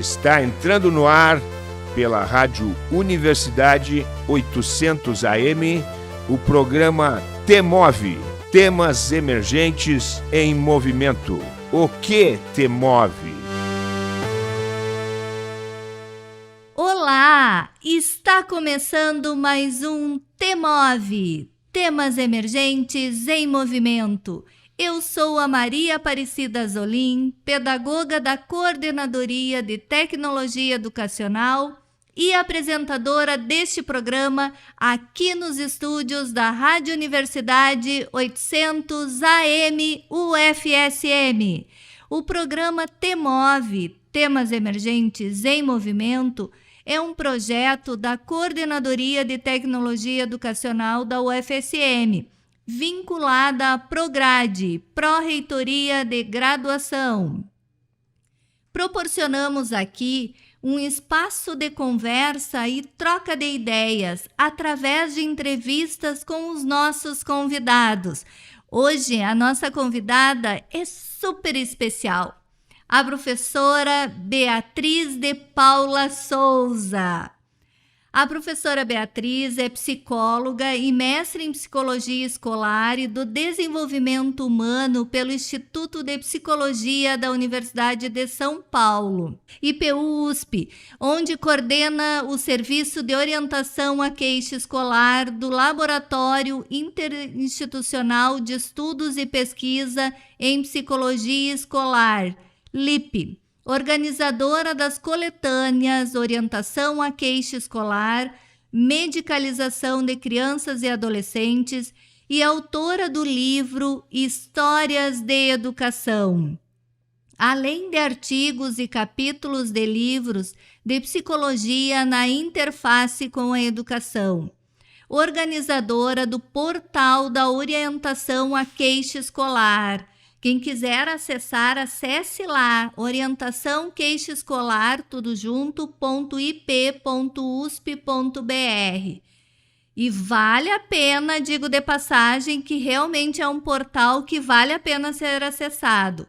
Está entrando no ar pela Rádio Universidade 800 AM o programa T-Move, Temas Emergentes em Movimento. O que te move? Olá! Está começando mais um T-Move, Temas Emergentes em Movimento. Eu sou a Maria Aparecida Zolim, pedagoga da Coordenadoria de Tecnologia Educacional e apresentadora deste programa aqui nos estúdios da Rádio Universidade 800 AM UFSM. O programa T-Move, Temas Emergentes em Movimento, é um projeto da Coordenadoria de Tecnologia Educacional da UFSM, vinculada à Prograde, Pró-Reitoria de Graduação. Proporcionamos aqui um espaço de conversa e troca de ideias através de entrevistas com os nossos convidados. Hoje, a nossa convidada é super especial, a professora Beatriz de Paula Souza. A professora Beatriz é psicóloga e mestre em Psicologia Escolar e do Desenvolvimento Humano pelo Instituto de Psicologia da Universidade de São Paulo, IPU-USP, onde coordena o Serviço de Orientação à Queixa Escolar do Laboratório Interinstitucional de Estudos e Pesquisa em Psicologia Escolar, LIP. Organizadora das coletâneas Orientação à Queixa Escolar, Medicalização de Crianças e Adolescentes e autora do livro Histórias de Educação. Além de artigos e capítulos de livros de psicologia na interface com a educação. Organizadora do Portal da Orientação à Queixa Escolar. Quem quiser acessar, acesse lá, orientação queixa escolar, tudo junto, .ip.usp.br. E vale a pena, digo de passagem, que realmente é um portal que vale a pena ser acessado.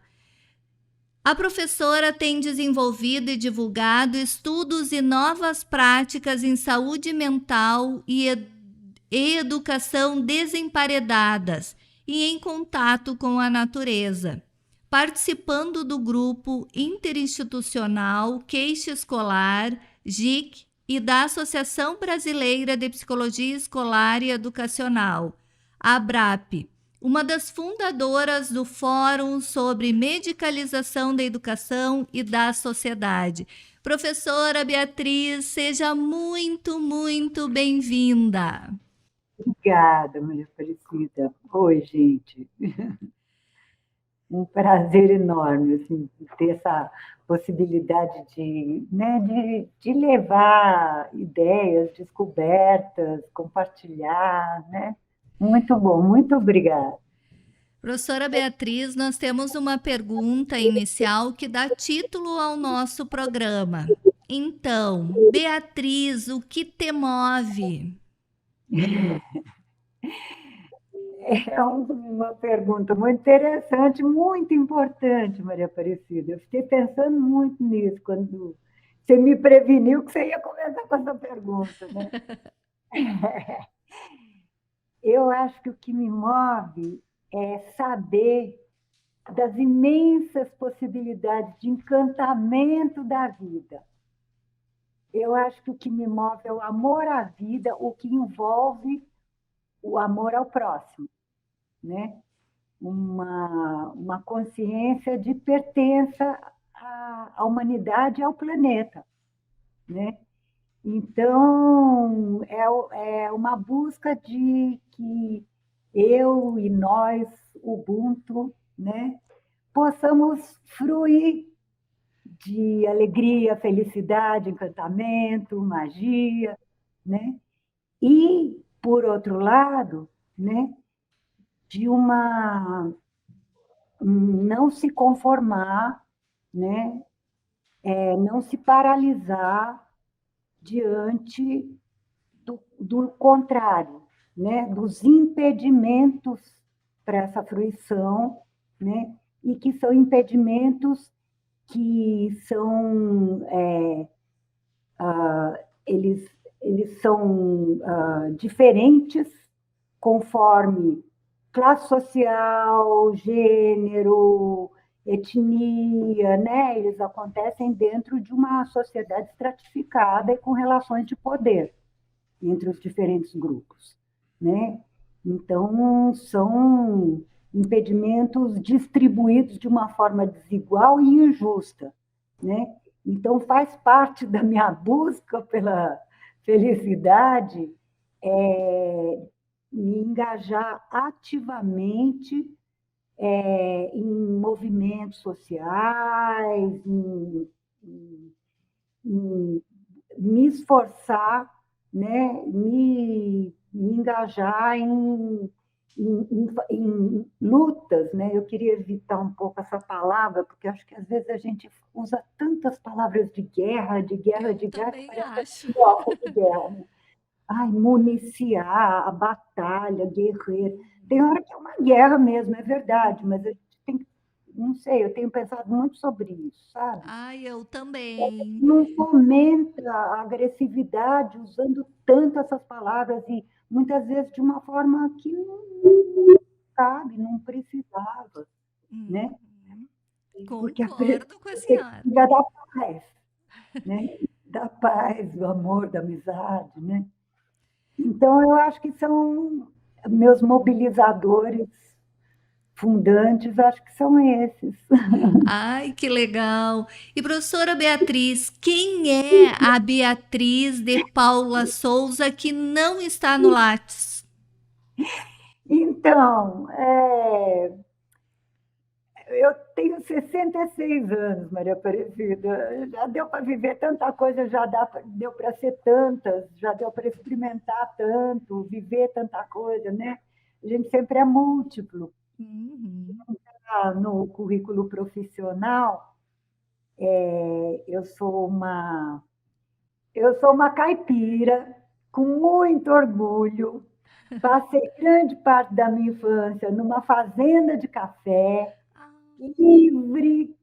A professora tem desenvolvido e divulgado estudos e novas práticas em saúde mental e educação desemparedadas, e em contato com a natureza, participando do grupo interinstitucional Queixa Escolar, GIC, e da Associação Brasileira de Psicologia Escolar e Educacional, ABRAP, uma das fundadoras do Fórum sobre Medicalização da Educação e da Sociedade. Professora Beatriz, seja muito, muito bem-vinda. Obrigada, Maria Aparecida. Oi, gente. Um prazer enorme assim, ter essa possibilidade de levar ideias, descobertas, compartilhar, né? Muito bom, muito obrigada. Professora Beatriz, nós temos uma pergunta inicial que dá título ao nosso programa. Então, Beatriz, o que te move? É uma pergunta muito interessante, muito importante, Maria Aparecida. Eu fiquei pensando muito nisso quando você me preveniu que você ia começar com essa pergunta, né? Eu acho que o que me move é saber das imensas possibilidades de encantamento da vida. Eu acho que o que me move é o amor à vida, o que envolve o amor ao próximo, né? Uma consciência de pertença à humanidade e ao planeta, né? Então, é uma busca de que eu e nós, Ubuntu, né, possamos fruir de alegria, felicidade, encantamento, magia, né? E, por outro lado, né, de não se conformar, né, não se paralisar diante do contrário, né, dos impedimentos para essa fruição, né, e que são impedimentos que são eles são diferentes conforme classe social, gênero, etnia, né? Eles acontecem dentro de uma sociedade estratificada e com relações de poder entre os diferentes grupos, né? Então, são impedimentos distribuídos de uma forma desigual e injusta, né? Então, faz parte da minha busca pela felicidade me engajar ativamente em movimentos sociais, em me esforçar, né, me engajar em lutas, né? Eu queria evitar um pouco essa palavra, porque acho que às vezes a gente usa tantas palavras de guerra, de guerra, Eu de guerra, que também parece acho. que gosta de guerra, né? Ai, municiar, a batalha, guerreiro. Tem hora que é uma guerra mesmo, é verdade, mas a gente tem, não sei, eu tenho pensado muito sobre isso, sabe? Ai, eu também. Não fomenta a agressividade usando tanto essas palavras e muitas vezes de uma forma que não cabe, não precisava, né? Uhum. Porque Concordo com a a senhora. perspectiva da paz, né? Da paz, do amor, da amizade, né? Então, eu acho que são meus mobilizadores fundantes, acho que são esses. Ai, que legal. E professora Beatriz, quem é a Beatriz de Paula Souza que não está no Lattes? Então, eu tenho 66 anos, Maria Aparecida. Já deu para viver tanta coisa, deu para ser tantas, já deu para experimentar tanto, viver tanta coisa, né? A gente sempre é múltiplo. Uhum. No currículo profissional, eu sou uma caipira com muito orgulho. Passei grande parte da minha infância numa fazenda de café, Ah, livre.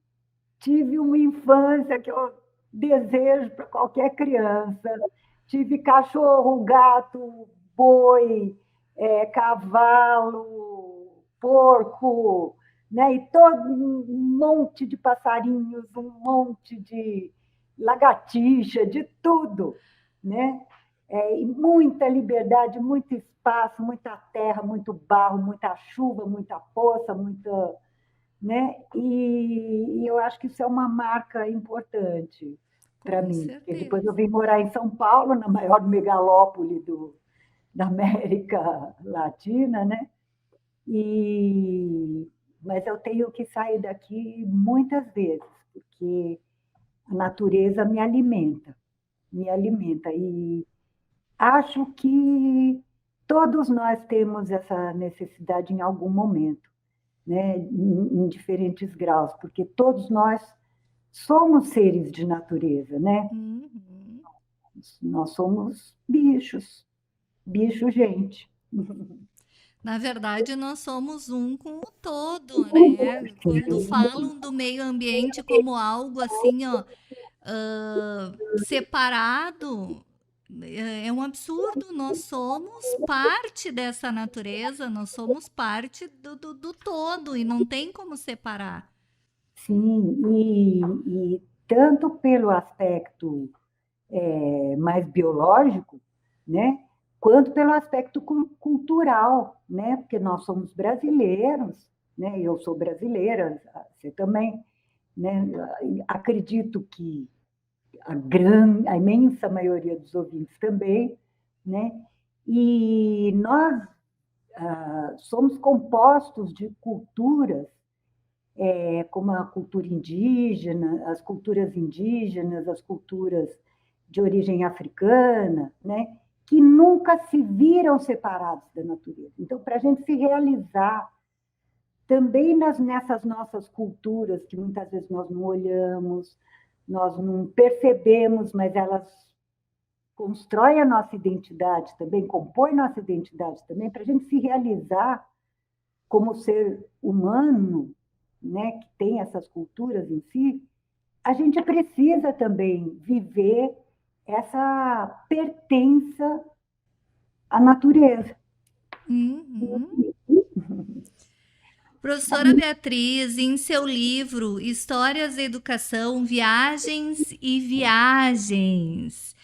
Tive uma infância que eu desejo para qualquer criança. Tive cachorro, gato, boi, cavalo, porco, né? E todo um monte de passarinhos, um monte de lagartixa, de tudo, né? E muita liberdade, muito espaço, muita terra, muito barro, muita chuva, muita poça, muita, né? E eu acho que isso é uma marca importante para com mim, porque depois certeza. eu vim morar em São Paulo, na maior megalópole da América Latina, né? E, mas eu tenho que sair daqui muitas vezes, porque a natureza me alimenta. E acho que todos nós temos essa necessidade em algum momento, né, em diferentes graus, porque todos nós somos seres de natureza, né? Uhum. Nós somos bichos, bicho gente. Na verdade, nós somos um com o todo, né? Quando falam do meio ambiente como algo assim, ó, separado, é um absurdo. Nós somos parte dessa natureza, nós somos parte do todo e não tem como separar. Sim, e tanto pelo aspecto mais biológico, né? Quanto pelo aspecto cultural, né? Porque nós somos brasileiros, né? Eu sou brasileira, você também, né? Acredito que a imensa maioria dos ouvintes também, né? E nós somos compostos de culturas, como a cultura indígena, as culturas de origem africana, né? Que nunca se viram separados da natureza. Então, para a gente se realizar também nessas nossas culturas, que muitas vezes nós não olhamos, nós não percebemos, mas elas constroem a nossa identidade também, compõem nossa identidade também, para a gente se realizar como ser humano, né, que tem essas culturas em si, a gente precisa também viver essa pertença à natureza. Uhum. Professora Beatriz, em seu livro Histórias da Educação, Viagens e Viagens,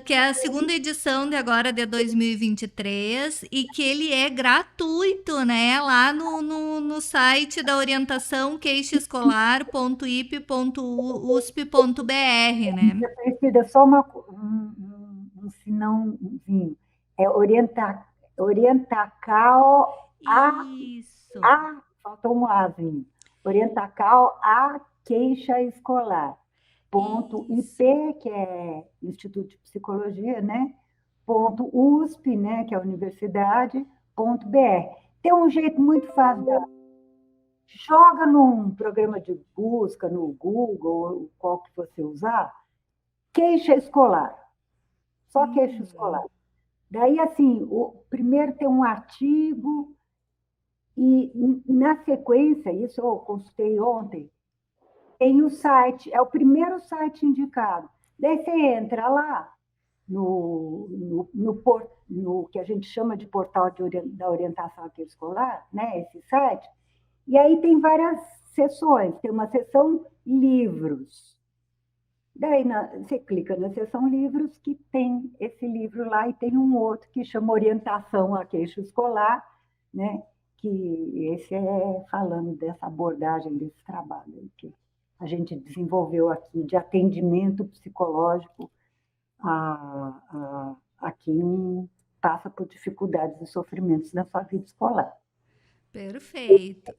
que é a segunda edição de agora de 2023 e que ele é gratuito, né? Lá no site da orientação queixaescolar.ip.usp.br, né? Precisa só um sinãozinho. É orientacal Isso. faltou um azinho. Orientacal a queixa escolar. Ponto IP, que é Instituto de Psicologia, né? Ponto USP, né? Que é a universidade, ponto BR. Tem um jeito muito fácil. Joga num programa de busca, no Google, qual que você usar, queixa escolar. Só queixa escolar. Daí, assim, primeiro tem um artigo e, na sequência, isso eu consultei ontem, tem o site, é o primeiro site indicado. Daí você entra lá no que a gente chama de portal da orientação escolar, né, esse site, e aí tem várias seções. Tem uma seção livros. Daí você clica na seção livros, que tem esse livro lá, e tem um outro que chama Orientação à Queixa Escolar, né? Que esse é falando dessa abordagem, desse trabalho que a gente desenvolveu aqui, de atendimento psicológico a quem passa por dificuldades e sofrimentos na sua vida escolar. Perfeito.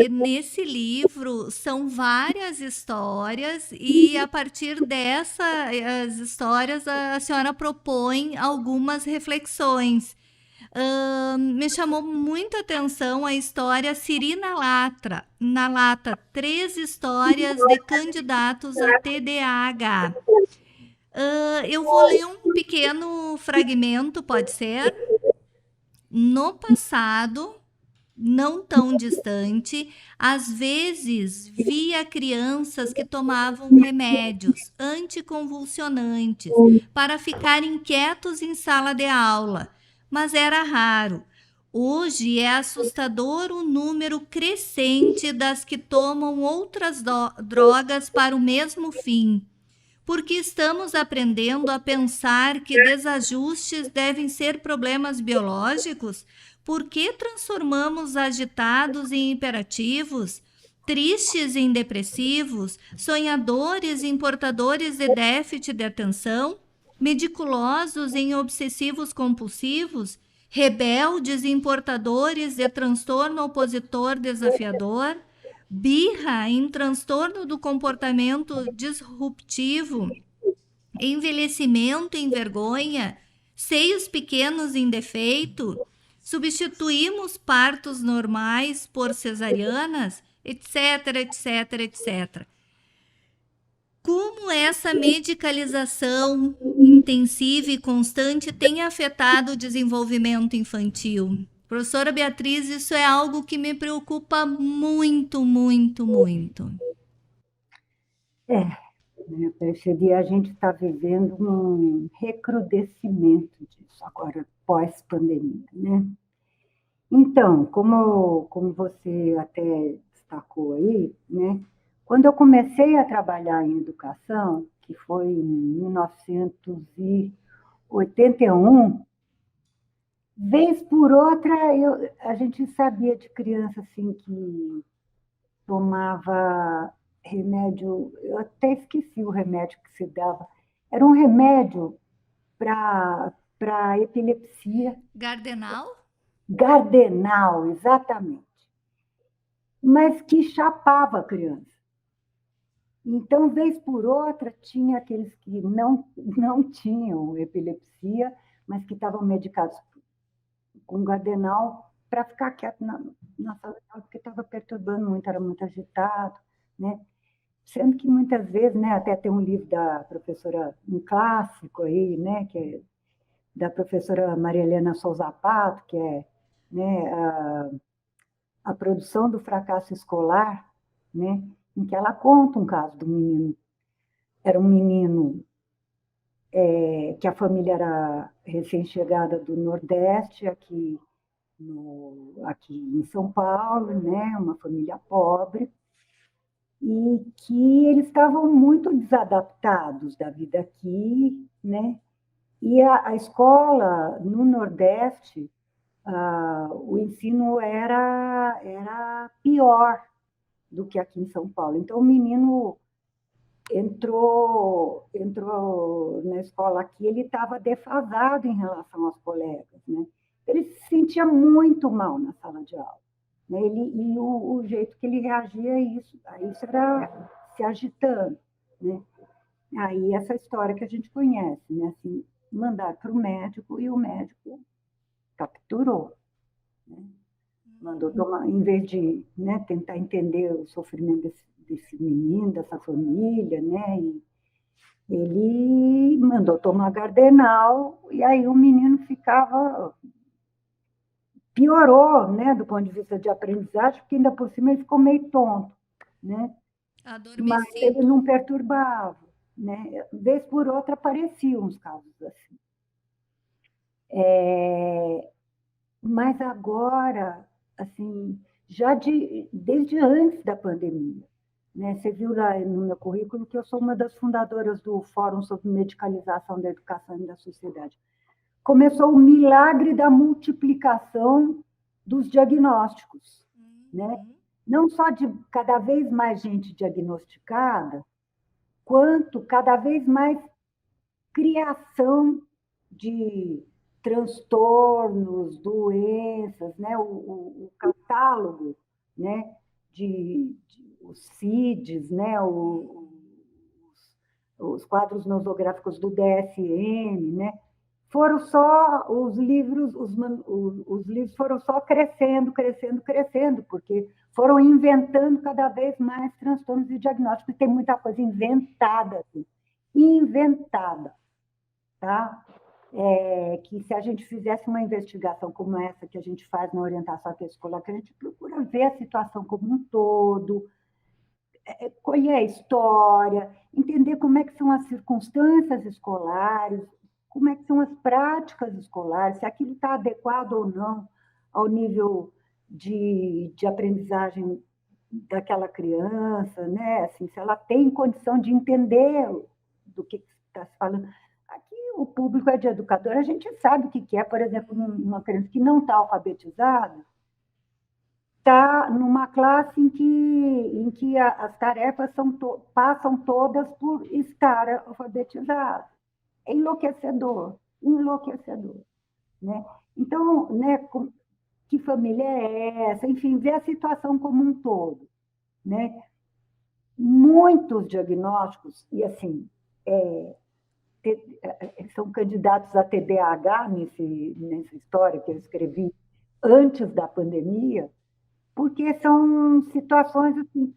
Nesse livro são várias histórias e a partir dessas histórias a senhora propõe algumas reflexões. Me chamou muita atenção a história Siri na Lata, 3 histórias de candidatos a TDAH. Eu vou ler um pequeno fragmento, pode ser? No passado, não tão distante, às vezes via crianças que tomavam remédios anticonvulsionantes para ficarem quietos em sala de aula, mas era raro. Hoje é assustador o número crescente das que tomam outras drogas para o mesmo fim, porque estamos aprendendo a pensar que desajustes devem ser problemas biológicos. Por que transformamos agitados em hiperativos, tristes em depressivos, sonhadores em portadores de déficit de atenção, meticulosos em obsessivos compulsivos, rebeldes em portadores de transtorno opositor desafiador, birra em transtorno do comportamento disruptivo, envelhecimento em vergonha, seios pequenos em defeito? Substituímos partos normais por cesarianas, etc, etc, etc. Como essa medicalização intensiva e constante tem afetado o desenvolvimento infantil? Professora Beatriz, isso é algo que me preocupa muito, muito, muito. Eu percebi, a gente está vivendo um recrudescimento disso agora, pós-pandemia, né? Então, como você até destacou aí, né? Quando eu comecei a trabalhar em educação, que foi em 1981, vez por outra, a gente sabia de criança assim que tomava remédio, eu até esqueci o remédio que se dava. Era um remédio para epilepsia. Gardenal? Gardenal, exatamente. Mas que chapava a criança. Então, vez por outra, tinha aqueles que não tinham epilepsia, mas que estavam medicados com gardenal para ficar quieto na sala de aula, porque estava perturbando muito, era muito agitado, né? Sendo que muitas vezes, né, até tem um livro da professora, um clássico aí, né, que é da professora Maria Helena Souza Pato, que é, né, a produção do fracasso escolar, né? em que ela conta um caso do menino. Era um menino que a família era recém-chegada do Nordeste, aqui em São Paulo, né? Uma família pobre, e que eles estavam muito desadaptados da vida aqui, né? E a escola no Nordeste, o ensino era pior do que aqui em São Paulo. Então, o menino entrou na escola aqui, ele estava defasado em relação aos colegas, né? Ele se sentia muito mal na sala de aula, né? E o jeito que ele reagia a isso era se agitando, né? Aí essa história que a gente conhece, né? Assim, mandar para o médico e o médico capturou, né? Mandou tomar, em vez de, né, tentar entender o sofrimento desse menino, dessa família, né? E ele mandou tomar Gardenal e aí o menino piorou, né, do ponto de vista de aprendizagem, porque ainda por cima ele ficou meio tonto, né? Mas ele não perturbava, né? Vez por outra apareciam uns casos assim. Mas agora, assim, desde antes da pandemia, né? Você viu lá no meu currículo que eu sou uma das fundadoras do Fórum sobre Medicalização da Educação e da Sociedade. Começou o milagre da multiplicação dos diagnósticos, né? Não só de cada vez mais gente diagnosticada, quanto cada vez mais criação de transtornos, doenças, né? O catálogo, né? Os CIDs, né? Os quadros nosográficos do DSM, né? Foram só os livros foram só crescendo, porque foram inventando cada vez mais transtornos e diagnósticos. E tem muita coisa inventada, assim, tá? Que se a gente fizesse uma investigação como essa que a gente faz na orientação escolar, que a gente procura ver a situação como um todo, colher a história, entender como é que são as circunstâncias escolares, como é que são as práticas escolares, se aquilo está adequado ou não ao nível de aprendizagem daquela criança, né? Assim, se ela tem condição de entender do que está se falando. Aqui o público é de educador, a gente sabe o que é, por exemplo, uma criança que não está alfabetizada, está numa classe em que as tarefas passam todas por estar alfabetizado. É enlouquecedor, né? Então, né, que família é essa? Enfim, ver a situação como um todo, né? Muitos diagnósticos, e assim, são candidatos a TDAH nessa história que eu escrevi antes da pandemia, porque são situações assim,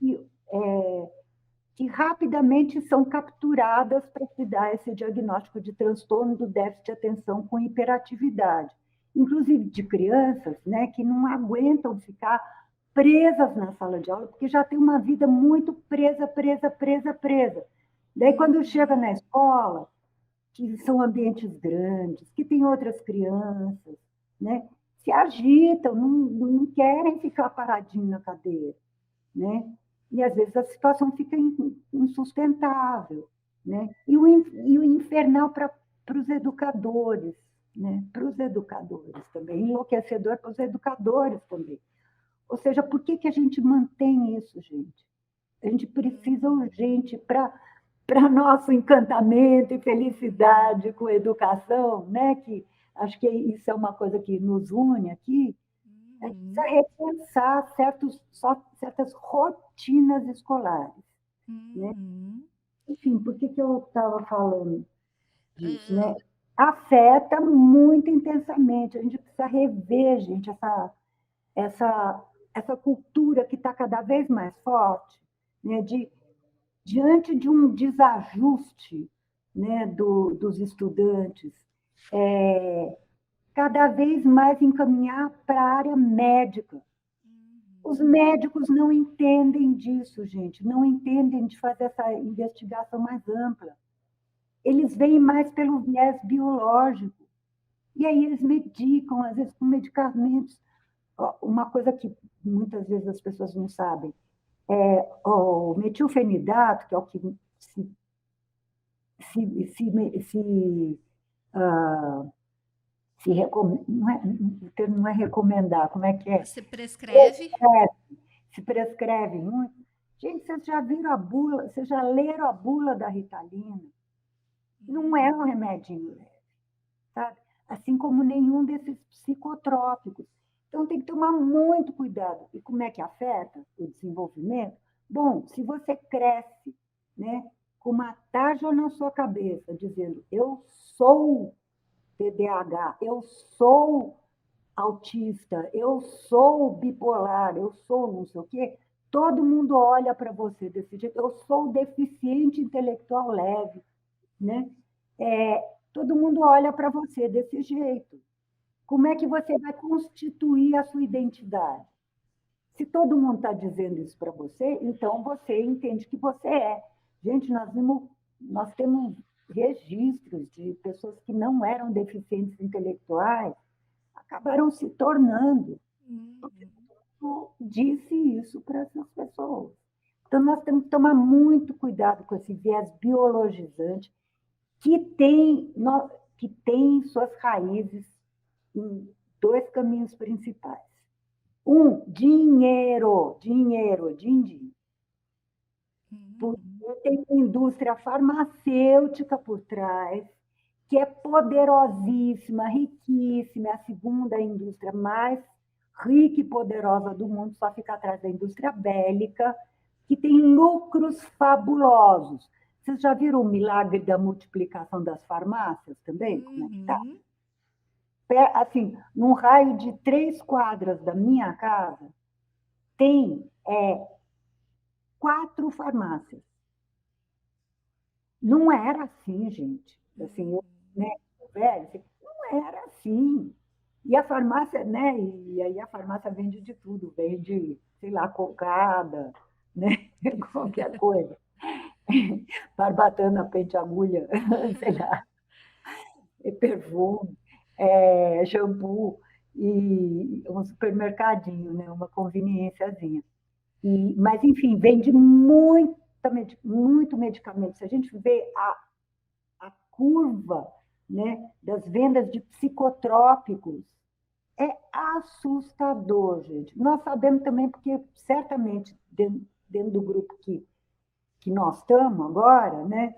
que rapidamente são capturadas para se dar esse diagnóstico de transtorno do déficit de atenção com hiperatividade, inclusive de crianças, né, que não aguentam ficar presas na sala de aula, porque já tem uma vida muito presa. Daí, quando chega na escola, que são ambientes grandes, que tem outras crianças, né, se agitam, não querem ficar paradinho na cadeira, né? E, às vezes, a situação fica insustentável, né? E o infernal para os educadores, né? Para os educadores também, enlouquecedor para os educadores também. Ou seja, por que a gente mantém isso, gente? A gente precisa urgente para nosso encantamento e felicidade com a educação, né? Que acho que isso é uma coisa que nos une aqui. A gente precisa repensar certas rotinas escolares, né? Enfim, por que eu estava falando disso, né? Afeta muito intensamente. A gente precisa rever, gente, essa cultura que está cada vez mais forte, né? Diante de um desajuste, né, dos estudantes, cada vez mais encaminhar para a área médica, Os médicos não entendem disso, gente, não entendem de fazer essa investigação mais ampla. Eles veem mais pelo viés biológico. E aí eles medicam, às vezes com medicamentos. Uma coisa que muitas vezes as pessoas não sabem, o metilfenidato, que é o que o termo não é recomendar, como é que é? Se prescreve. Se prescreve muito. Gente, vocês já viram a bula, vocês já leram a bula da Ritalina? Não é um remedinho leve, sabe? Assim como nenhum desses psicotrópicos. Então, tem que tomar muito cuidado. E como é que afeta o desenvolvimento? Bom, se você cresce, né, com uma taxa na sua cabeça, dizendo, eu sou TDAH, eu sou autista, eu sou bipolar, eu sou não sei o quê, todo mundo olha para você desse jeito, eu sou deficiente intelectual leve, né? Todo mundo olha para você desse jeito. Como é que você vai constituir a sua identidade? Se todo mundo está dizendo isso para você, então você entende que você é. Gente, nós temos registros de pessoas que não eram deficientes intelectuais, acabaram se tornando. Porque disse isso para essas pessoas. Então, nós temos que tomar muito cuidado com esse viés biologizante que tem suas raízes em dois caminhos principais. Dinheiro, din-din. Porque tem indústria farmacêutica por trás, que é poderosíssima, riquíssima, é a segunda indústria mais rica e poderosa do mundo, só fica atrás da indústria bélica, que tem lucros fabulosos. Vocês já viram o milagre da multiplicação das farmácias também? Como é que tá? Assim, num raio de 3 quadras da minha casa, tem 4 farmácias. Não era assim, gente. Assim, velho, não era assim. E a farmácia, né? E aí a farmácia vende de tudo, vende, sei lá, cocada, né? Qualquer coisa. Barbatana, pente, agulha, sei lá, perfume, shampoo e um supermercadinho, né? Uma conveniênciazinha. Mas, enfim, vende muito medicamento. Se a gente vê a curva, né, das vendas de psicotrópicos, é assustador, gente. Nós sabemos também, porque certamente dentro do grupo que nós estamos agora, né,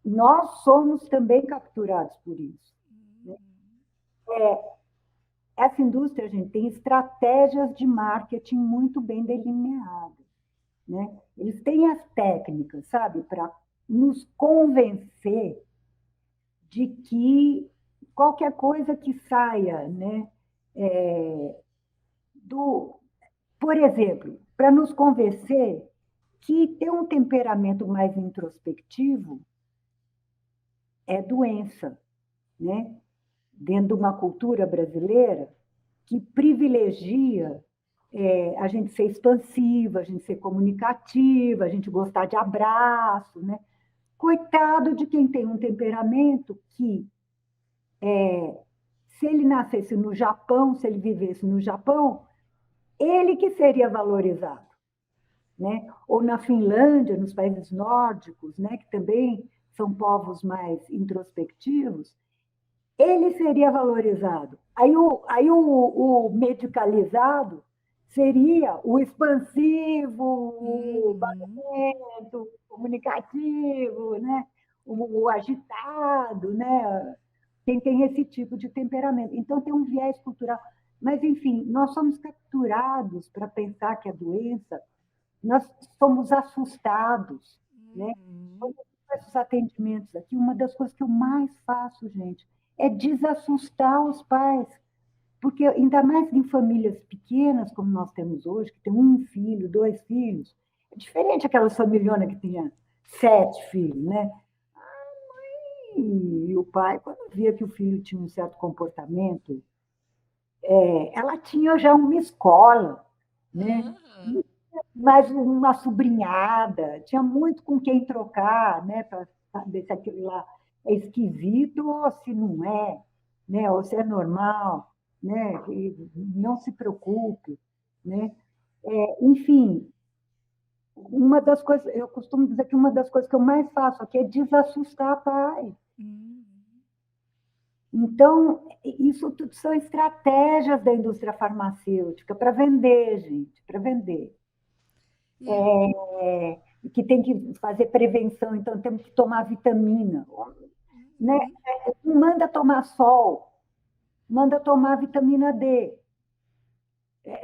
nós somos também capturados por isso. Né? Essa indústria, gente, tem estratégias de marketing muito bem delineadas. Né? Eles têm as técnicas, sabe, para nos convencer de que qualquer coisa que saia, né, por exemplo, para nos convencer que ter um temperamento mais introspectivo é doença, né? Dentro de uma cultura brasileira que privilegia a gente ser expansiva, a gente ser comunicativa, a gente gostar de abraço, né? Coitado de quem tem um temperamento que, se ele nascesse no Japão, se ele vivesse no Japão, ele que seria valorizado, né? Ou na Finlândia, nos países nórdicos, né? Que também são povos mais introspectivos, ele seria valorizado. Aí o medicalizado seria o expansivo, o barulhento, comunicativo, né? O agitado, né? Quem tem esse tipo de temperamento. Então, tem um viés cultural. Mas, enfim, nós somos capturados para pensar que a doença, nós somos assustados. Né? Quando eu faço os atendimentos aqui, uma das coisas que eu mais faço, gente, é desassustar os pais. Porque, ainda mais em famílias pequenas, como nós temos hoje, que tem 1 filho, 2 filhos, é diferente aquelas familhonas que tinha 7 filhos, né? A mãe e o pai, quando via que o filho tinha um certo comportamento, ela tinha já uma escola, né? Aham. Mais uma sobrinhada, tinha muito com quem trocar, né? Para saber se aquilo lá é esquisito ou se não é, né? Ou se é normal, né? E não se preocupe, né? Enfim, uma das coisas, eu costumo dizer que uma das coisas que eu mais faço aqui é desassustar pai. Hum. Então, isso tudo são estratégias da indústria farmacêutica para vender, gente, para vender. E, Que tem que fazer prevenção, então temos que tomar vitamina, né? uhum. Não manda tomar sol, manda tomar vitamina D.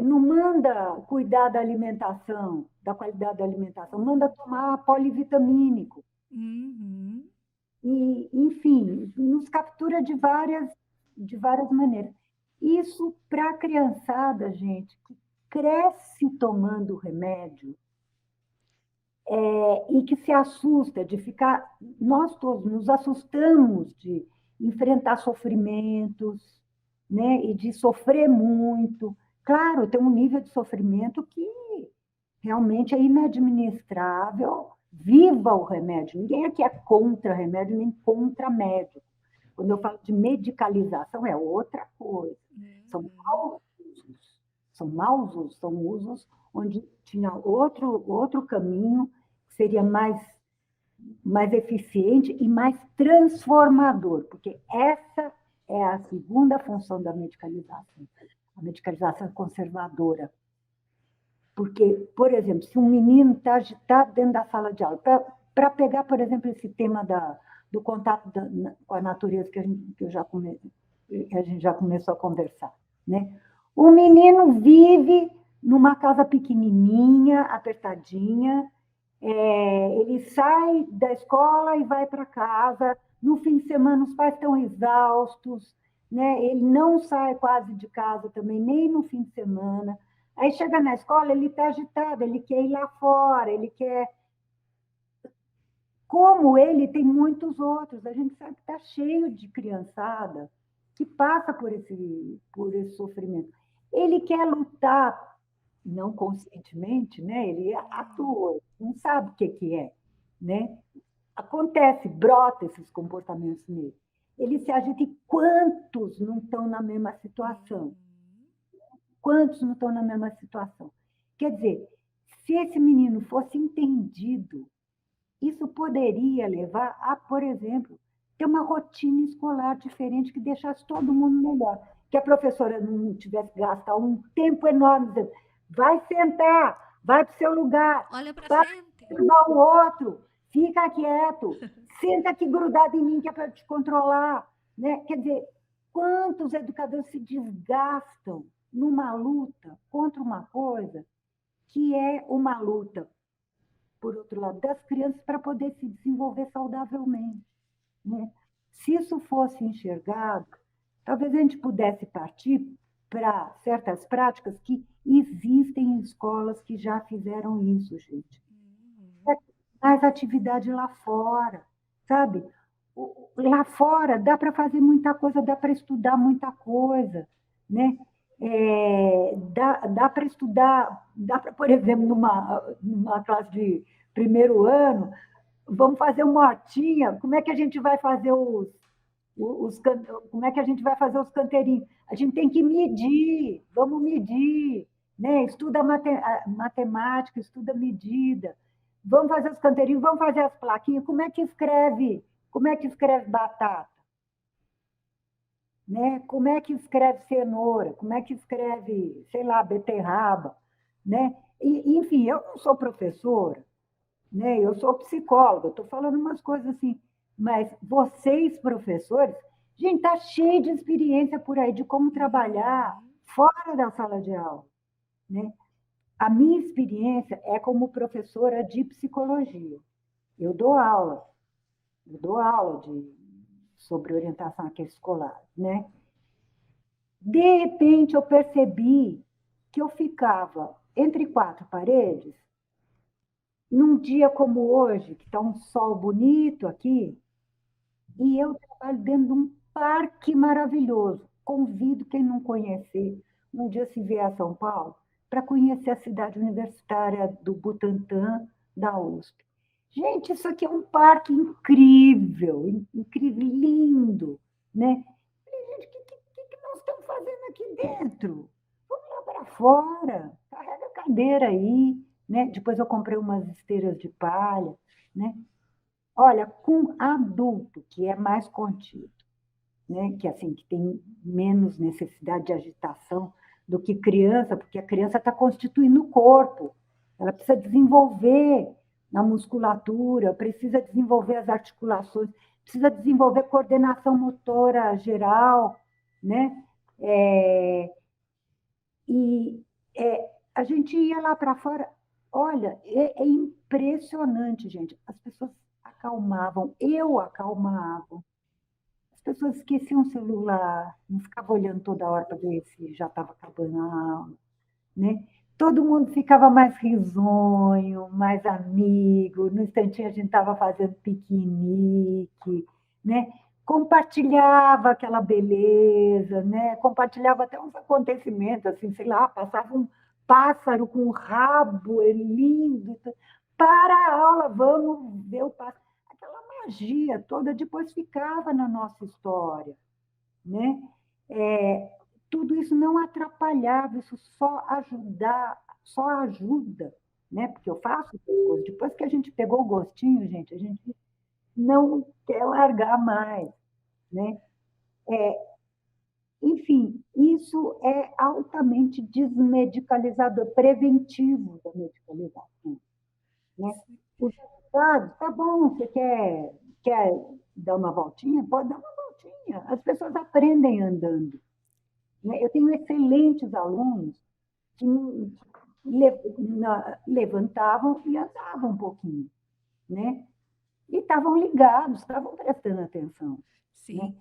Não manda cuidar da alimentação, da qualidade da alimentação, manda tomar polivitamínico. Uhum. E, enfim, nos captura de várias maneiras. Isso para a criançada, gente, que cresce tomando remédio, e que se assusta de ficar. Nós todos nos assustamos de enfrentar sofrimentos, né? E de sofrer muito. Claro, tem um nível de sofrimento que realmente é inadministrável. Viva o remédio. Ninguém aqui é contra remédio, nem contra médico. Quando eu falo de medicalização, é outra coisa. São Uhum. maus usos. São maus usos, são usos onde tinha outro caminho que seria mais eficiente e mais transformador, porque essa é a segunda função da medicalização. A medicalização é conservadora. Porque, por exemplo, se um menino está agitado dentro da sala de aula, para pegar, por exemplo, esse tema do contato com a natureza que a gente já começou a conversar, né? O menino vive numa casa pequenininha, apertadinha, ele sai da escola e vai para casa. No fim de semana, os pais estão exaustos, né? Ele não sai quase de casa também, nem no fim de semana. Aí chega na escola, ele está agitado, ele quer ir lá fora, ele quer. Como ele, tem muitos outros. A gente sabe que está cheio de criançada que passa por esse sofrimento. Ele quer lutar, não conscientemente, né? Ele atua, não sabe o que é, né? Acontece, brota esses comportamentos nele. Ele se agita e quantos não estão na mesma situação? Uhum. Quantos não estão na mesma situação? Quer dizer, se esse menino fosse entendido, isso poderia levar a, por exemplo, ter uma rotina escolar diferente que deixasse todo mundo melhor. Que a professora não tivesse que gastar um tempo enorme dizendo, vai sentar, vai para o seu lugar, Olha para para frente. perturbar o outro, fica quieto, senta aqui grudado em mim que é para te controlar. Né? Quer dizer, quantos educadores se desgastam numa luta contra uma coisa que é uma luta, por outro lado, das crianças para poder se desenvolver saudavelmente. Né? Se isso fosse enxergado, talvez a gente pudesse partir para certas práticas que existem em escolas que já fizeram isso, gente. Uhum. Mais atividade lá fora, sabe? Lá fora dá para fazer muita coisa, dá para estudar muita coisa, né? Dá para estudar, dá para, por exemplo, numa classe de primeiro ano, vamos fazer uma hortinha, como é que a gente vai fazer como é que a gente vai fazer os canteirinhos? A gente tem que medir, vamos medir, né? Estuda matemática, estuda medida. Vamos fazer os canteirinhos, vamos fazer as plaquinhas. Como é que escreve? Como é que escreve batata? Né? Como é que escreve cenoura? Como é que escreve, sei lá, beterraba? Né? Enfim, eu não sou professora, né? Eu sou psicóloga, estou falando umas coisas assim, mas vocês, professores, gente, está cheio de experiência por aí de como trabalhar Uhum. fora da sala de aula, né? A minha experiência é como professora de psicologia. Eu dou aula, sobre orientação escolar, né? De repente eu percebi que eu ficava entre quatro paredes, num dia como hoje, que está um sol bonito aqui, e eu trabalho dentro de um parque maravilhoso. Convido quem não conhecer, um dia se vier a São Paulo, para conhecer a cidade universitária do Butantã, da USP. Gente, isso aqui é um parque incrível, incrível, lindo, né? Gente, o que nós estamos fazendo aqui dentro? Vamos lá para fora, carrega a cadeira aí, né? Depois eu comprei umas esteiras de palha, né? Olha, com adulto, que é mais contido, né? Que assim, que tem menos necessidade de agitação do que criança, porque a criança está constituindo o corpo, ela precisa desenvolver a musculatura, precisa desenvolver as articulações, precisa desenvolver coordenação motora geral, né? A gente ia lá para fora, olha, é impressionante, gente. As pessoas acalmavam, eu acalmava. As pessoas esqueciam o celular, não ficavam olhando toda hora para ver se já estava acabando a aula, né? Todo mundo ficava mais risonho, mais amigo. No instantinho a gente estava fazendo piquenique, né? Compartilhava aquela beleza, né? Compartilhava até uns acontecimentos, assim, sei lá, passava um pássaro com um rabo lindo. Para a aula, vamos ver o pássaro. Aquela magia toda depois ficava na nossa história, né? Tudo isso não atrapalhava, isso só ajuda, né? Porque eu faço essas coisas. Depois que a gente pegou o gostinho, gente, a gente não quer largar mais, né? Enfim, isso é altamente desmedicalizador, preventivo da medicalização, né? Os resultados, tá bom, você quer dar uma voltinha? Pode dar uma voltinha. As pessoas aprendem andando, né? Eu tenho excelentes alunos que levantavam e andavam um pouquinho, né? E estavam ligados, estavam prestando atenção. Sim.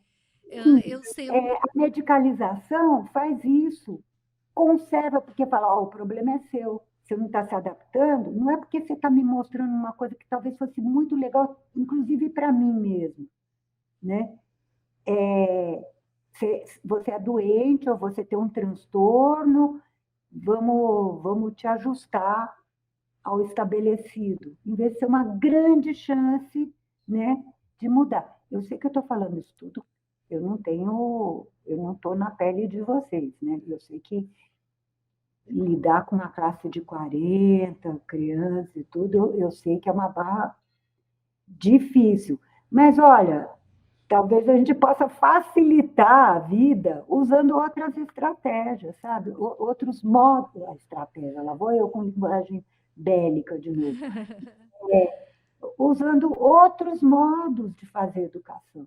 Né? Eu sei. A medicalização faz isso, conserva, porque fala, o problema é seu, você não está se adaptando, não é porque você está me mostrando uma coisa que talvez fosse muito legal, inclusive para mim mesmo, né? Você é doente ou você tem um transtorno, vamos te ajustar ao estabelecido, em vez de ser uma grande chance, né, de mudar. Eu sei que eu estou falando isso tudo, eu não estou na pele de vocês, né? Eu sei que lidar com uma classe de 40 crianças e tudo, eu sei que é uma barra difícil. Mas, olha, talvez a gente possa facilitar a vida usando outras estratégias, sabe? Outros modos. A estratégia, lá vou eu com linguagem bélica de novo. Usando outros modos de fazer educação.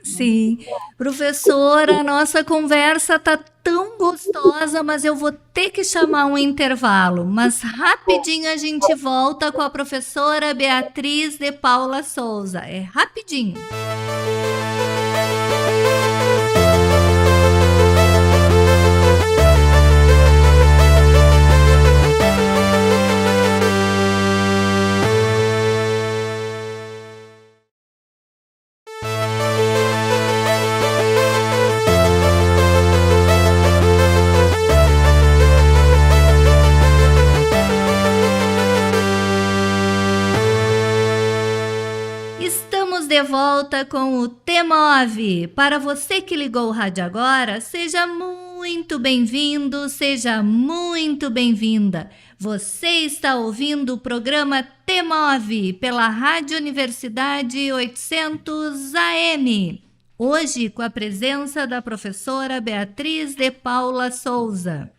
Sim. Professora, a nossa conversa está tão gostosa, mas eu vou ter que chamar um intervalo. Mas rapidinho a gente volta com a professora Beatriz de Paula Souza. É rapidinho. De volta com o T-Move. Para você que ligou o rádio agora, seja muito bem-vindo, seja muito bem-vinda. Você está ouvindo o programa T-Move pela Rádio Universidade 800 AM. Hoje com a presença da professora Beatriz de Paula Souza.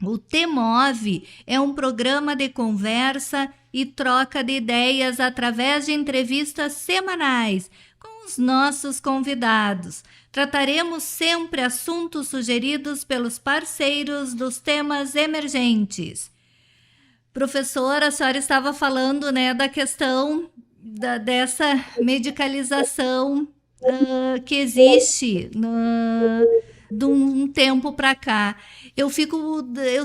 O T-Move é um programa de conversa e troca de ideias através de entrevistas semanais com os nossos convidados. Trataremos sempre assuntos sugeridos pelos parceiros dos temas emergentes. Professora, a senhora estava falando, né, da questão dessa medicalização que existe de um tempo para cá. Eu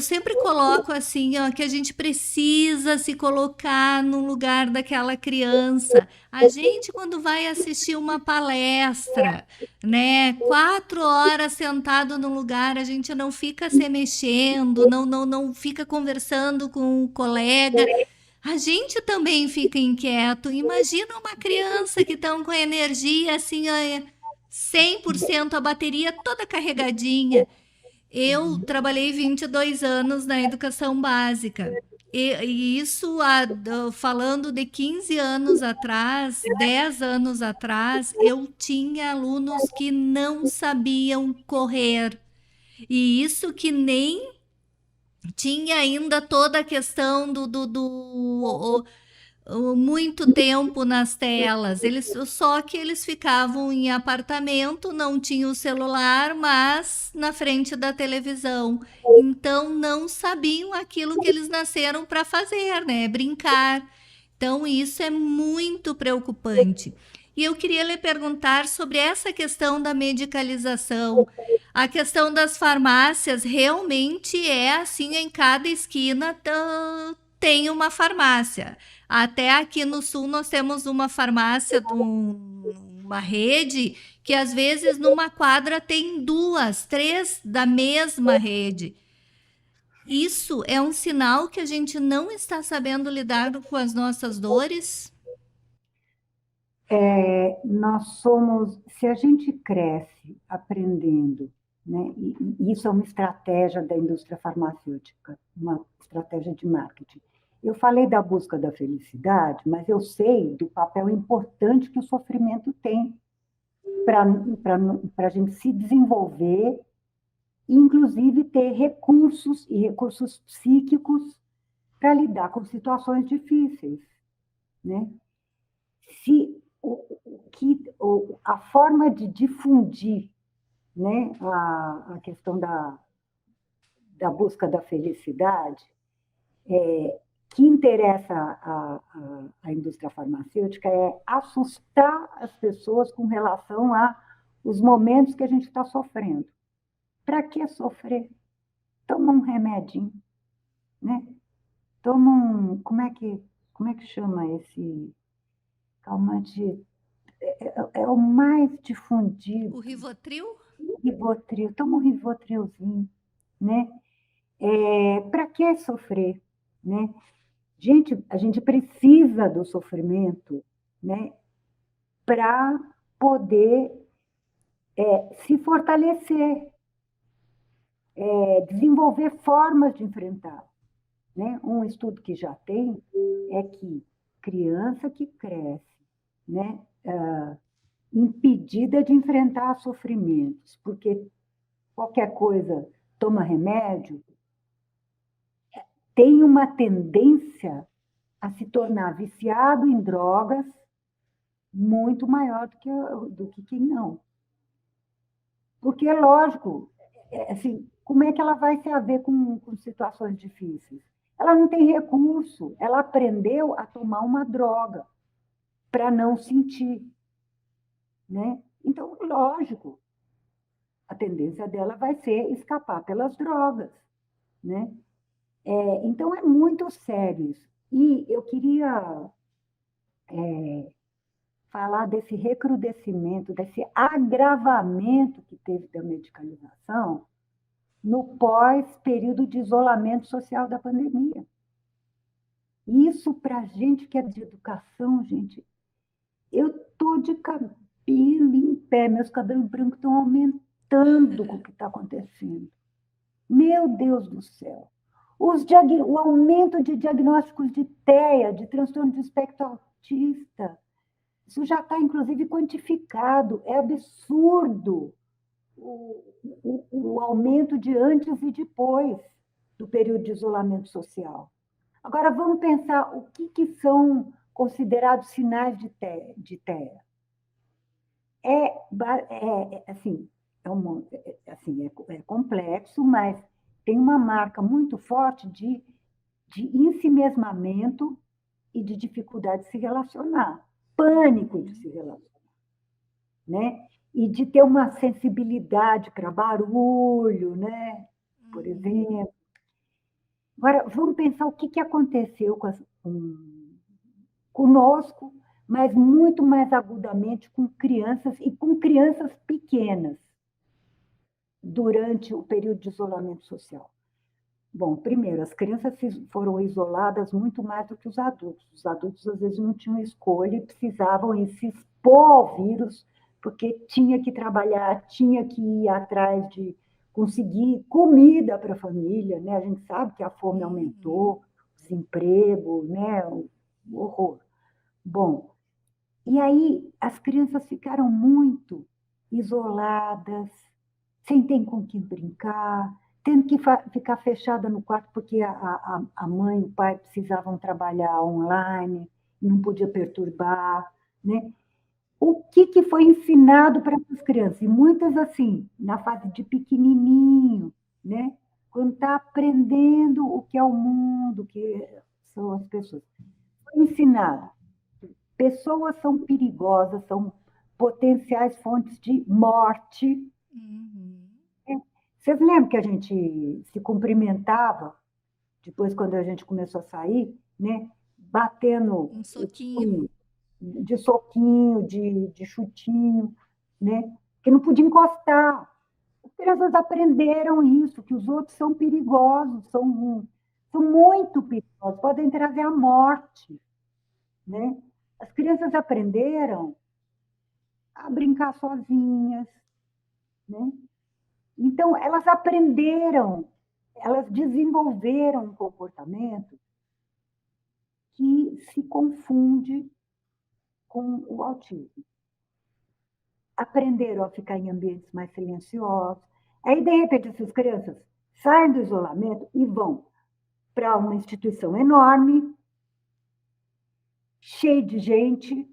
sempre coloco assim, ó, que a gente precisa se colocar no lugar daquela criança. A gente, quando vai assistir uma palestra, né, 4 horas sentado no lugar, a gente não fica se mexendo, não fica conversando com o colega. A gente também fica inquieto. Imagina uma criança que está com energia assim, ó, 100% a bateria toda carregadinha. Eu trabalhei 22 anos na educação básica. E isso falando de 15 anos atrás, 10 anos atrás, eu tinha alunos que não sabiam correr. E isso que nem tinha ainda toda a questão muito tempo nas telas. Só que eles ficavam em apartamento, não tinham celular, mas na frente da televisão. Então não sabiam aquilo que eles nasceram para fazer, né? Brincar. Então isso é muito preocupante. E eu queria lhe perguntar sobre essa questão da medicalização. A questão das farmácias realmente é assim, em cada esquina tem uma farmácia. Até aqui no sul nós temos uma farmácia, uma rede, que às vezes numa quadra tem 2, 3 da mesma rede. Isso é um sinal que a gente não está sabendo lidar com as nossas dores? Se a gente cresce aprendendo, né, e isso é uma estratégia da indústria farmacêutica, uma estratégia de marketing. Eu falei da busca da felicidade, mas eu sei do papel importante que o sofrimento tem para a gente se desenvolver, e inclusive ter recursos e recursos psíquicos para lidar com situações difíceis, né? A forma de difundir, né, a questão da busca da felicidade, que interessa a indústria farmacêutica, é assustar as pessoas com relação aos momentos que a gente está sofrendo. Para que sofrer? Toma um remedinho, né? Toma como é que chama esse calmante? É o mais difundido. O Rivotril? Rivotril, toma um Rivotrilzinho, né? Para que sofrer, né? A gente precisa do sofrimento, né, para poder se fortalecer, desenvolver formas de enfrentar, né? Um estudo que já tem é que criança que cresce, né, impedida de enfrentar sofrimentos, porque qualquer coisa toma remédio, tem uma tendência a se tornar viciado em drogas muito maior do que quem não. Porque, é lógico, assim, como é que ela vai se haver com situações difíceis? Ela não tem recurso, ela aprendeu a tomar uma droga para não sentir, né? Então, lógico, a tendência dela vai ser escapar pelas drogas, né? Então, é muito sério isso. E eu queria falar desse recrudescimento, desse agravamento que teve da medicalização no pós-período de isolamento social da pandemia. Isso, para a gente que é de educação, gente, eu estou de cabelo em pé, meus cabelos brancos estão aumentando com o que está acontecendo. Meu Deus do céu! O aumento de diagnósticos de TEA, de transtorno de espectro autista, isso já está, inclusive, quantificado. É absurdo o aumento de antes e depois do período de isolamento social. Agora, vamos pensar o que são considerados sinais de TEA. É complexo, mas tem uma marca muito forte de ensimesmamento e de dificuldade de se relacionar, pânico de se relacionar, né? e de ter uma sensibilidade para barulho, né? Por exemplo. Agora, vamos pensar o que aconteceu conosco, mas muito mais agudamente com crianças e com crianças pequenas durante o período de isolamento social. Bom, primeiro, as crianças foram isoladas muito mais do que os adultos. Os adultos, às vezes, não tinham escolha e precisavam se expor ao vírus, porque tinha que trabalhar, tinha que ir atrás de conseguir comida para a família, né? A gente sabe que a fome aumentou, o desemprego, né? O horror. Bom, e aí as crianças ficaram muito isoladas, sem ter com quem brincar, tendo que ficar fechada no quarto porque a mãe e o pai precisavam trabalhar online, não podia perturbar, né? O que foi ensinado para essas crianças? E muitas, assim, na fase de pequenininho, né? Quando está aprendendo o que é o mundo, o que são as pessoas. Foi ensinado. Pessoas são perigosas, são potenciais fontes de morte. Vocês lembram que a gente se cumprimentava, depois quando a gente começou a sair, né? Batendo Um soquinho. de soquinho, de chutinho, né? Que não podia encostar. As crianças aprenderam isso, que os outros são perigosos, são muito perigosos, podem trazer a morte, né? As crianças aprenderam a brincar sozinhas, né? Então, elas aprenderam, elas desenvolveram um comportamento que se confunde com o autismo. Aprenderam a ficar em ambientes mais silenciosos. Aí, de repente, essas crianças saem do isolamento e vão para uma instituição enorme, cheia de gente.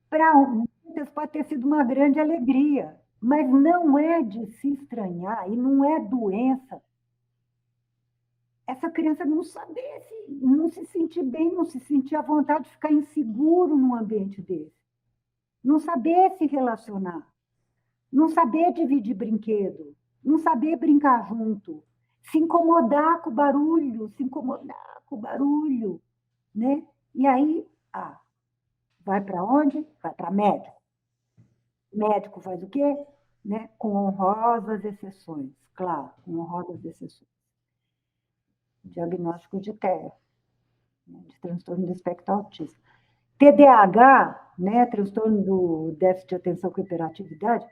Para muitas pode ter sido uma grande alegria, mas não é de se estranhar e não é doença. Essa criança não saber, não se sentir bem, não se sentir à vontade de ficar inseguro num ambiente desse. Não saber se relacionar, não saber dividir brinquedo, não saber brincar junto, se incomodar com o barulho, né? E aí, vai para onde? Vai para médico. Médico faz o quê? Né? Com honrosas exceções, claro, com honrosas exceções. Diagnóstico de TEA, de transtorno do espectro autista. TDAH, né, transtorno do déficit de atenção com hiperatividade,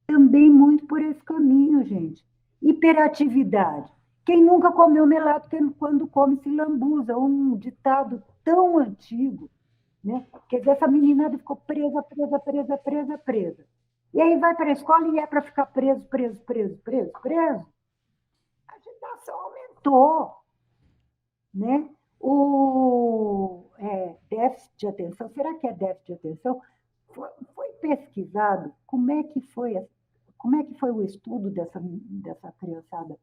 também muito por esse caminho, gente. Hiperatividade. Quem nunca comeu melado quando come se lambuza, um ditado tão antigo, né? Quer dizer, essa meninada ficou presa. E aí vai para a escola e é para ficar preso. A agitação aumentou, né? Déficit de atenção, será que é déficit de atenção? Foi pesquisado como é que foi o estudo dessa criançada,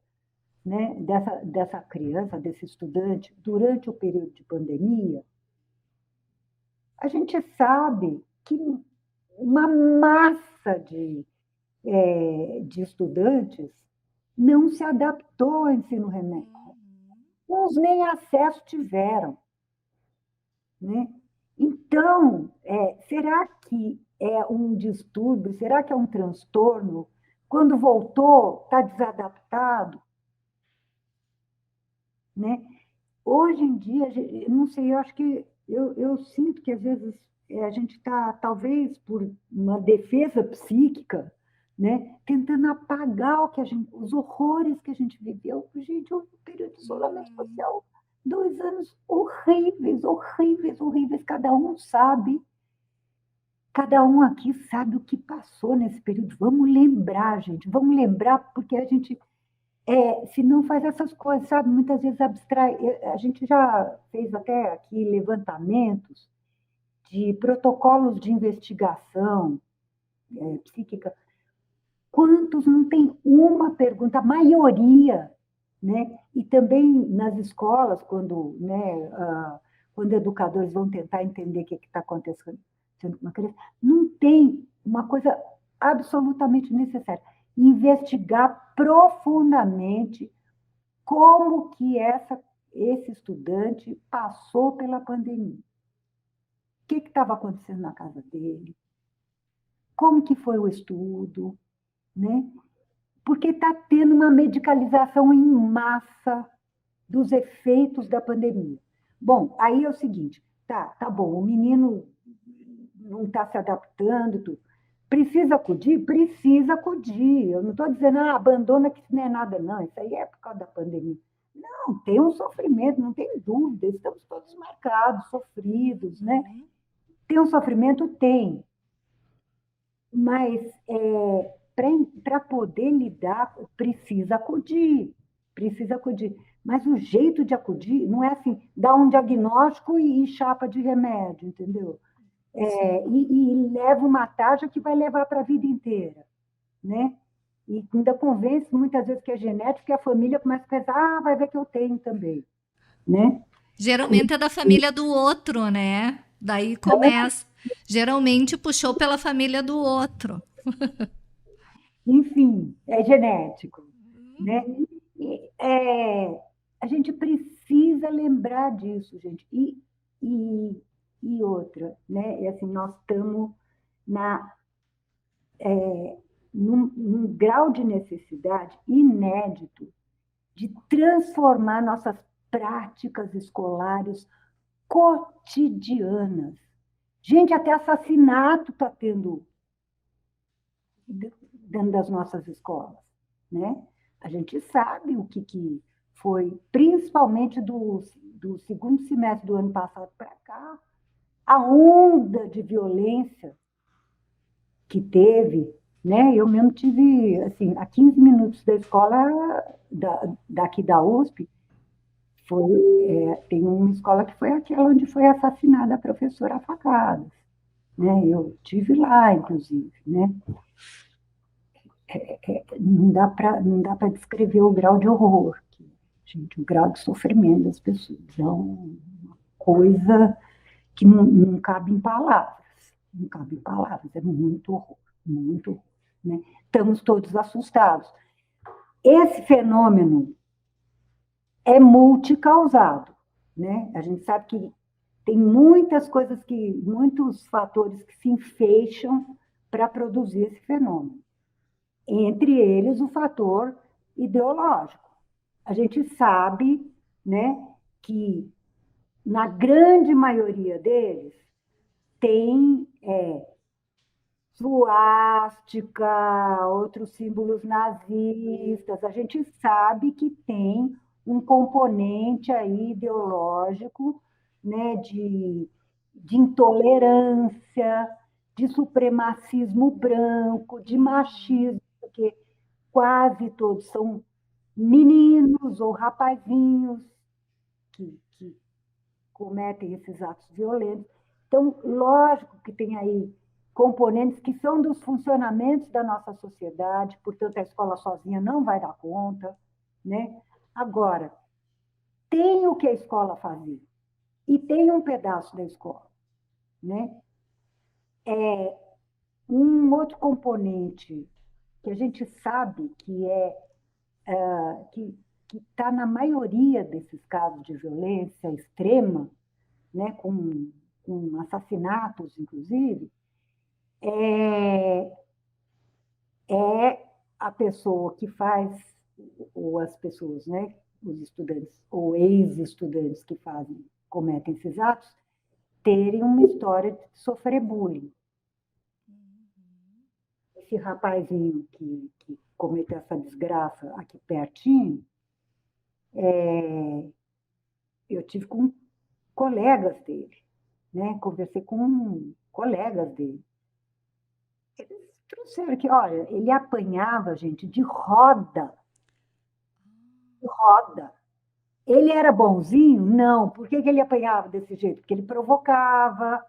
né? dessa criança, desse estudante, durante o período de pandemia. A gente sabe que uma massa de estudantes não se adaptou ao ensino remoto. Uns nem acesso tiveram, né? Então, será que é um distúrbio? Será que é um transtorno? Quando voltou, está desadaptado? Né? Hoje em dia, não sei, eu acho que eu sinto que às vezes a gente está, talvez por uma defesa psíquica, né, tentando apagar os horrores que a gente viveu. Gente, um período de isolamento social, 2 anos horríveis. Cada um aqui sabe o que passou nesse período. Vamos lembrar, gente, porque a gente, se não faz essas coisas, sabe, muitas vezes abstrai. A gente já fez até aqui levantamentos de protocolos de investigação psíquica. Quantos não tem uma pergunta? A maioria, né? E também nas escolas, quando educadores vão tentar entender o que está acontecendo, sendo que uma criança não tem uma coisa absolutamente necessária, investigar profundamente como que esse estudante passou pela pandemia. O que estava acontecendo na casa dele? Como que foi o estudo? Né? Porque está tendo uma medicalização em massa dos efeitos da pandemia. Bom, aí é o seguinte, tá bom, o menino não está se adaptando, tudo. Precisa acudir? Precisa acudir. Eu não estou dizendo, abandona que isso não é nada, não. Isso aí é por causa da pandemia. Não, tem um sofrimento, não tem dúvida. Estamos todos marcados, sofridos, né? Tem um sofrimento? Tem. Mas para poder lidar, precisa acudir. Precisa acudir. Mas o jeito de acudir não é assim, dar um diagnóstico e chapa de remédio, entendeu? E leva uma taxa que vai levar para a vida inteira, né? E ainda convence muitas vezes que é genético, que a família começa a pensar, vai ver que eu tenho também, né? Geralmente é da família do outro, né? Daí começa. Geralmente puxou pela família do outro. Enfim, é genético, né? A gente precisa lembrar disso, gente. E outra, né? Assim, nós estamos num grau de necessidade inédito de transformar nossas práticas escolares cotidianas. Gente, até assassinato está tendo dentro das nossas escolas, né? A gente sabe o que foi, principalmente do segundo semestre do ano passado para cá, a onda de violência que teve, né? Eu mesmo tive, assim, a 15 minutos da escola daqui da USP, tem uma escola que foi aquela onde foi assassinada a professora a facadas, né? Eu tive lá, inclusive, né? Não dá para descrever o grau de horror, gente, o grau de sofrimento das pessoas. É uma coisa que não cabe em palavras. Não cabe em palavras, é muito horror, muito horror, né? Estamos todos assustados. Esse fenômeno é multicausado, né? A gente sabe que tem muitas muitos fatores que se enfeixam para produzir esse fenômeno. Entre eles, o fator ideológico. A gente sabe, né, que na grande maioria deles tem suástica, outros símbolos nazistas. A gente sabe que tem um componente aí ideológico, né, de intolerância, de supremacismo branco, de machismo, porque quase todos são meninos ou rapazinhos que cometem esses atos violentos. Então, lógico que tem aí componentes que são dos funcionamentos da nossa sociedade, portanto, a escola sozinha não vai dar conta, né? Agora, tem o que a escola fazia e tem um pedaço da escola, né? Um outro componente que a gente sabe que está na maioria desses casos de violência extrema, né, com assassinatos, inclusive, é a pessoa que faz, ou as pessoas, né, os estudantes, ou ex-estudantes que cometem esses atos, terem uma história de sofrer bullying. Esse rapazinho que cometeu essa desgraça aqui pertinho, eu tive com colegas dele, né? Conversei com colegas dele. Eles trouxeram que, olha, ele apanhava, gente, de roda. De roda. Ele era bonzinho? Não. Por que ele apanhava desse jeito? Porque ele provocava,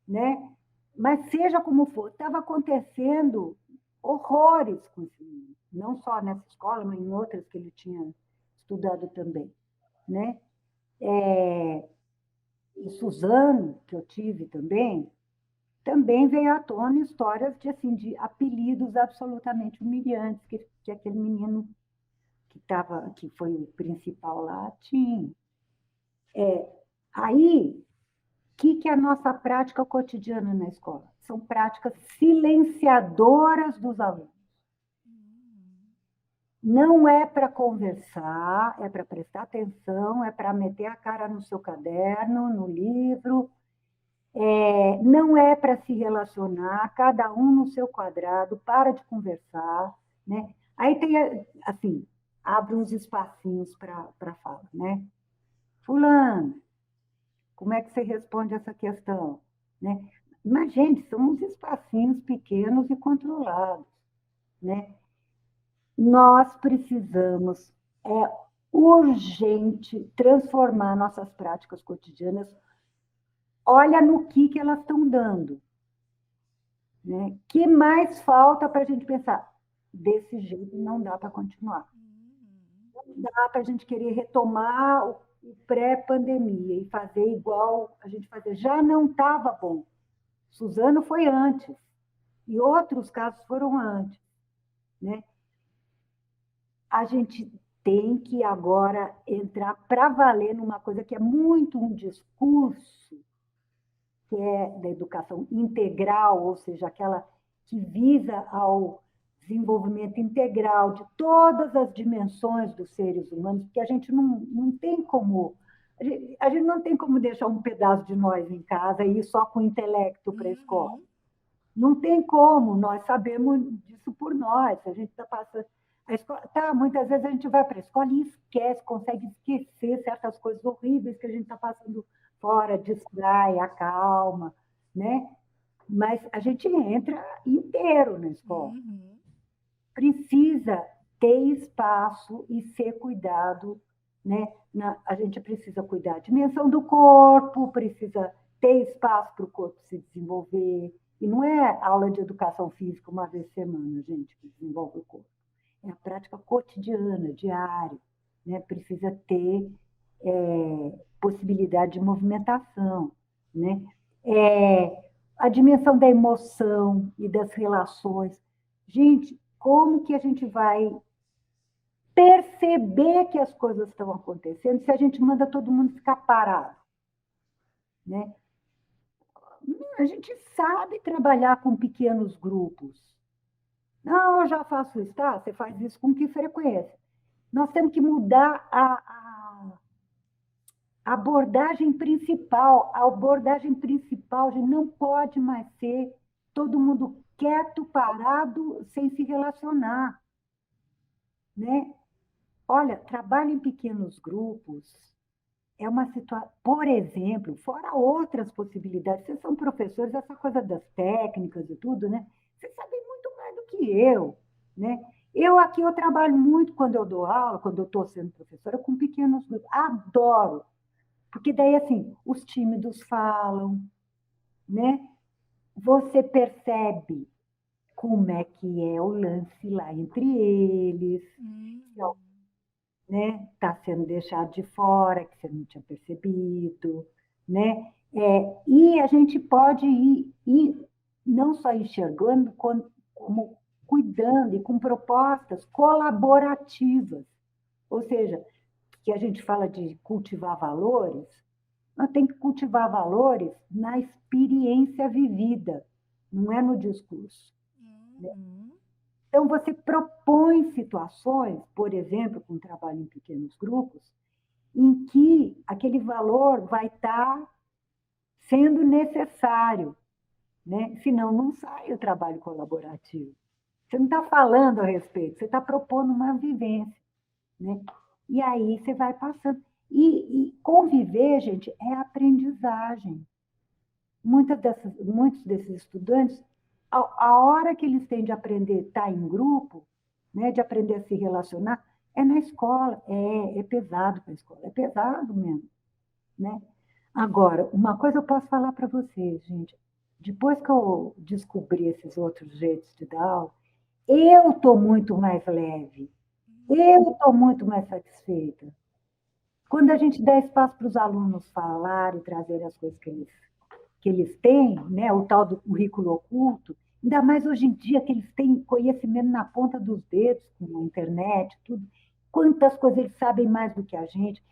né? Mas seja como for, estava acontecendo horrores com esse menino. Não só nessa escola, mas em outras que ele tinha estudado também, né? E Suzano, que eu tive também, também veio à tona histórias de, assim, de apelidos absolutamente humilhantes que aquele menino que foi o principal lá tinha. Aí, o que é a nossa prática cotidiana na escola? São práticas silenciadoras dos alunos. Não é para conversar, é para prestar atenção, é para meter a cara no seu caderno, no livro, não é para se relacionar, cada um no seu quadrado, para de conversar, né? Aí tem, assim, abre uns espacinhos para fala, né? Fulano, como é que você responde essa questão? Né? Mas, gente, são uns espacinhos pequenos e controlados, né? Nós precisamos, urgente, transformar nossas práticas cotidianas. Olha no que elas estão dando. Né? Que mais falta para a gente pensar? Desse jeito não dá para continuar. Não dá para a gente querer retomar o pré-pandemia e fazer igual a gente fazia. Já não estava bom. Suzano foi antes. E outros casos foram antes. Né? A gente tem que agora entrar para valer numa coisa que é muito um discurso, que é da educação integral, ou seja, aquela que visa ao desenvolvimento integral de todas as dimensões dos seres humanos, porque a gente não tem como. A gente não tem como deixar um pedaço de nós em casa e ir só com o intelecto para a escola. Não tem como, nós sabemos disso por nós. A gente está passando. A escola, muitas vezes a gente vai para a escola e esquece, consegue esquecer certas coisas horríveis que a gente está passando fora, distrai, acalma, né? Mas a gente entra inteiro na escola. Precisa ter espaço e ser cuidado, né? A gente precisa cuidar da dimensão do corpo, precisa ter espaço para o corpo se desenvolver. E não é aula de educação física uma vez por semana, gente, que desenvolve o corpo. É a prática cotidiana, diária, né? Precisa ter possibilidade de movimentação, né? A dimensão da emoção e das relações. Gente, como que a gente vai perceber que as coisas estão acontecendo se a gente manda todo mundo ficar parado? Né? A gente sabe trabalhar com pequenos grupos. Não, eu já faço isso, tá? Você faz isso com que frequência? Nós temos que mudar a abordagem principal. A abordagem principal, gente, não pode mais ser todo mundo quieto, parado, sem se relacionar. Né? Olha, trabalho em pequenos grupos é uma situação, por exemplo, fora outras possibilidades. Vocês são professores, essa coisa das técnicas e tudo, né? Vocês sabem muito mais do que eu, né? Eu trabalho muito quando eu dou aula, quando eu estou sendo professora, com pequenos grupos. Adoro, porque daí, assim, os tímidos falam, né? Você percebe como é que é o lance lá entre eles, né? Está sendo deixado de fora, que você não tinha percebido, né? E a gente pode ir não só enxergando, como cuidando e com propostas colaborativas. Ou seja, que a gente fala de cultivar valores, nós temos que cultivar valores na experiência vivida, não é no discurso. Né? Então, você propõe situações, por exemplo, com trabalho em pequenos grupos, em que aquele valor vai estar sendo necessário, né? Senão não sai o trabalho colaborativo. Você não está falando a respeito, você está propondo uma vivência. Né? E aí você vai passando. E conviver, gente, é aprendizagem. Muitos desses estudantes, a hora que eles têm de aprender a estar em grupo, né, de aprender a se relacionar, é na escola. É pesado para a escola, é pesado mesmo. Né? Agora, uma coisa eu posso falar para vocês, gente. Depois que eu descobri esses outros jeitos de dar aula, eu estou muito mais leve. Eu estou muito mais satisfeita. Quando a gente dá espaço para os alunos falarem, trazerem as coisas que que eles têm, né, o tal do currículo oculto, ainda mais hoje em dia que eles têm conhecimento na ponta dos dedos, com a internet, tudo. Quantas coisas eles sabem mais do que a gente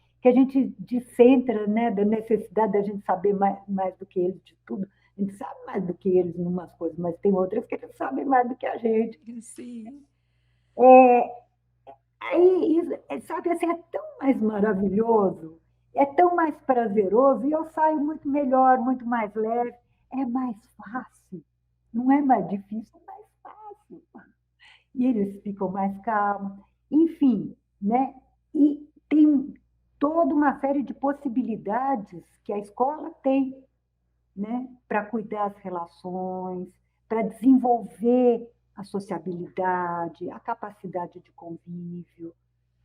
descentra, né, da necessidade da gente saber mais do que eles de tudo. A gente sabe mais do que eles em umas coisas, mas tem outras que eles sabem mais do que a gente. Sim. Aí, sabe, assim, é tão mais maravilhoso, é tão mais prazeroso, e eu saio muito melhor, muito mais leve, é mais fácil, não é mais difícil, é mais fácil. E eles ficam mais calmos, enfim, né? E tem toda uma série de possibilidades que a escola tem, né, para cuidar das relações, para desenvolver a sociabilidade, a capacidade de convívio,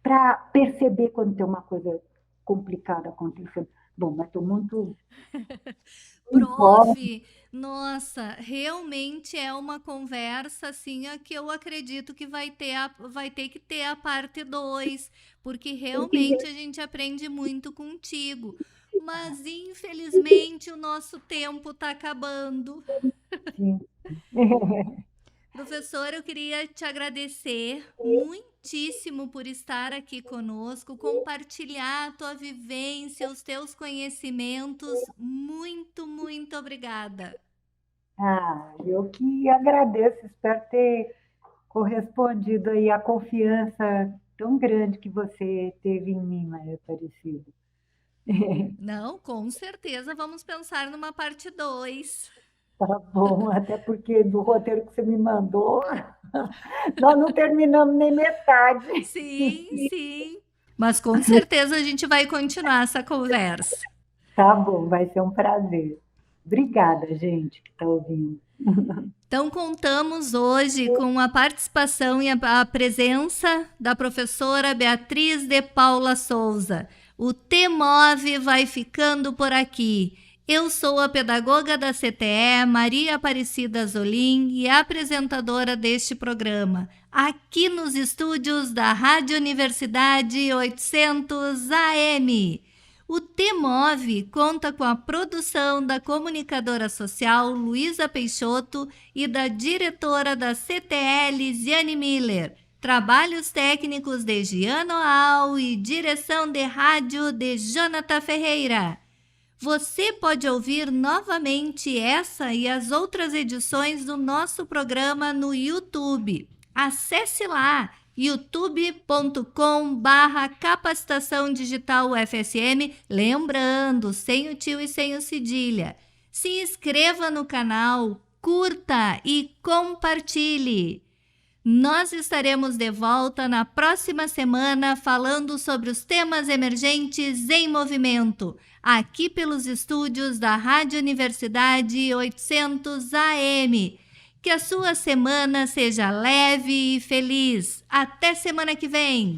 para perceber quando tem uma coisa complicada acontecendo. Bom, mas estou muito Prof, nossa, realmente é uma conversa assim a que eu acredito que vai ter que ter a parte 2, porque realmente a gente aprende muito contigo. Mas infelizmente o nosso tempo está acabando. Sim. Professor, eu queria te agradecer muitíssimo por estar aqui conosco, compartilhar a tua vivência, os teus conhecimentos. Muito, muito obrigada. Eu que agradeço, espero ter correspondido aí à confiança tão grande que você teve em mim, Maria Aparecida. Não, com certeza vamos pensar numa parte 2. Tá bom, até porque do roteiro que você me mandou, nós não terminamos nem metade. Sim, sim. Mas com certeza a gente vai continuar essa conversa. Tá bom, vai ser um prazer. Obrigada, gente, que está ouvindo. Então, contamos hoje com a participação e a presença da professora Beatriz de Paula Souza. O TMOV vai ficando por aqui. Eu sou a pedagoga da CTE, Maria Aparecida Zolim, e apresentadora deste programa, aqui nos estúdios da Rádio Universidade 800 AM. O TMOV conta com a produção da comunicadora social Luísa Peixoto e da diretora da CTE, Lisiane Miller. Trabalhos técnicos de Giano Al e direção de rádio de Jonathan Ferreira. Você pode ouvir novamente essa e as outras edições do nosso programa no YouTube. Acesse lá youtube.com/capacitação digital UFSM, lembrando, sem o tio e sem o cedilha. Se inscreva no canal, curta e compartilhe. Nós estaremos de volta na próxima semana falando sobre os temas emergentes em movimento, aqui pelos estúdios da Rádio Universidade 800 AM. Que a sua semana seja leve e feliz. Até semana que vem!